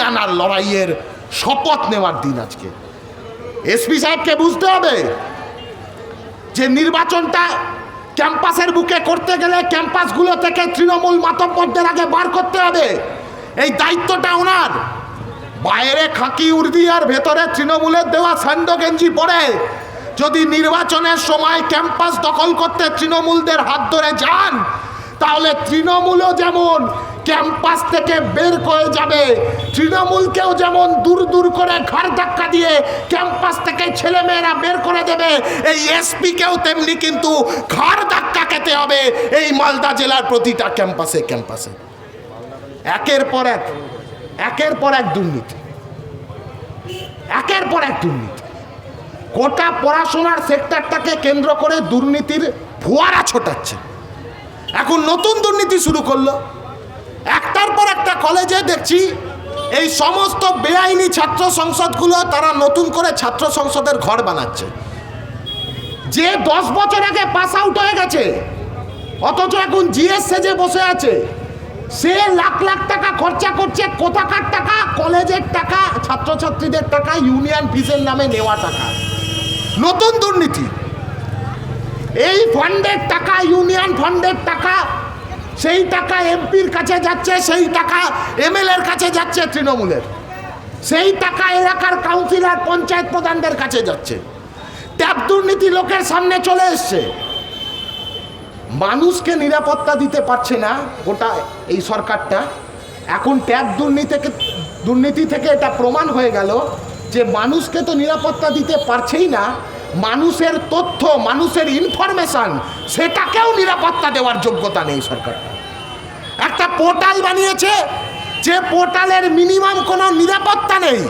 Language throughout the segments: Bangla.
আনার লড়াইয়ের শপথ নেওয়ার দিন আজকে। এসপি সাহেবকে বুঝতে হবে যে নির্বাচনটা ক্যাম্পাসের বুকে করতে গেলে ক্যাম্পাসগুলো থেকে তৃণমূল মাতব্বরদের আগে বার করতে হবে। এই দায়িত্বটা ওনার। বাইরে খাকি উর্দি আর ভেতরে তৃণমূলের দেওয়া স্যান্ডো গেঞ্জি পরে যদি নির্বাচনের সময় ক্যাম্পাস দখল করতে তৃণমূলদের হাত ধরে যান, তাহলে তৃণমূলও যেমন ক্যাম্পাস থেকে বের করে যাবে, তৃণমূলকেও যেমন দূর দূর করে ঘাড় ধাক্কা দিয়ে ক্যাম্পাস থেকে ছেলেমেয়েরা বের করে দেবে, এই এসপিকেও তেমনি কিন্তু ঘাড় ধাক্কা খেতে হবে এই মালদা জেলার প্রতিটা ক্যাম্পাসে ক্যাম্পাসে। একের পর এক দুর্নীতি, একের পর এক দুর্নীতি। গোটা পড়াশোনার সেক্টরটাকে কেন্দ্র করে দুর্নীতির ফোয়ারা ছোটাচ্ছে। এখন নতুন দুর্নীতি শুরু করলো। একটার পর একটা কলেজে দেখছি এই সমস্ত বেআইনি ছাত্র সংসদগুলো তারা নতুন করে ছাত্র সংসদের ঘর বানাচ্ছে। যে 10 বছর আগে পাস আউট হয়ে গেছে, অথচ এখন জিএস সেজে বসে আছে, সে লাখ লাখ টাকা খরচা করছে। কোথাকার টাকা? কলেজের টাকা, ছাত্রছাত্রীদের টাকা, ইউনিয়ন ফিসের নামে নেওয়া টাকা। নতুন দুর্নীতি। এই ফান্ডের টাকা, ইউনিয়ন ফান্ডের টাকা, সেই টাকা এমপির কাছে যাচ্ছে, সেই টাকা এমএলএর কাছে যাচ্ছে তৃণমূলের, সেই টাকা এলাকার কাউন্সিলর পঞ্চায়েত প্রধানদের কাছে যাচ্ছে। ট্যাপ দুর্নীতি লোকের সামনে চলে এসছে। মানুষকে নিরাপত্তা দিতে পারছে না গোটা এই সরকারটা। এখন ট্যাপ দুর্নীতি থেকে এটা প্রমাণ হয়ে গেল যে মানুষকে তো নিরাপত্তা দিতে পারছেই না, মানুষের তথ্য, মানুষের ইনফরমেশন, সেটাকেও নিরাপত্তা দেওয়ার যোগ্যতা নেই সরকারটা। একটা পোর্টাল বানিয়েছে, যে পোর্টালের মিনিমাম কোনো নিরাপত্তা নেই।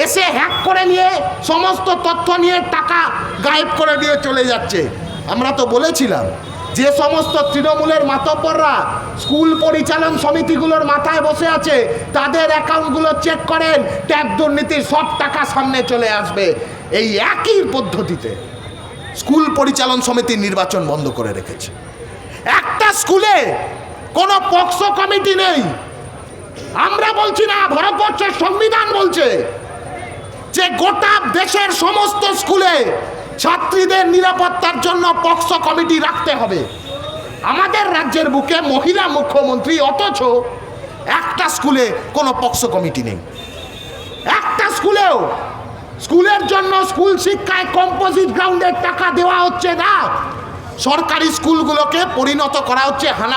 এসে হ্যাক করে নিয়ে সমস্ত তথ্য নিয়ে টাকা গায়েব করে দিয়ে চলে যাচ্ছে। আমরা তো বলেছিলাম যে সমস্ত তৃণমূলের মাতব্বররা স্কুল পরিচালন সমিতিগুলোর মাথায় বসে আছে, তাদের অ্যাকাউন্টগুলো চেক করেন, ট্যাপ দুর্নীতির সব টাকা সামনে চলে আসবে। এই একই পদ্ধতিতে স্কুল পরিচালন সমিতির নির্বাচন বন্ধ করে রেখেছে। একটা স্কুলে কোনো পক্সো কমিটি নেই। আমরা বলছি না, ভারতবর্ষের সংবিধান বলছে যে গোটা দেশের সমস্ত স্কুলে ছাত্রীদের নিরাপত্তার জন্য পক্সো কমিটি রাখতে হবে। আমাদের রাজ্যের বুকে মহিলা মুখ্যমন্ত্রী, অথচ একটা স্কুলে কোনো পক্সো কমিটি নেই। একটা স্কুলেও স্কুলের জন্য স্কুল শিক্ষায় কম্পোজিট গ্রাউন্ডের টাকা দেওয়া হচ্ছে না। সরকারি স্কুলগুলোকে পরিণত করা হচ্ছে হানা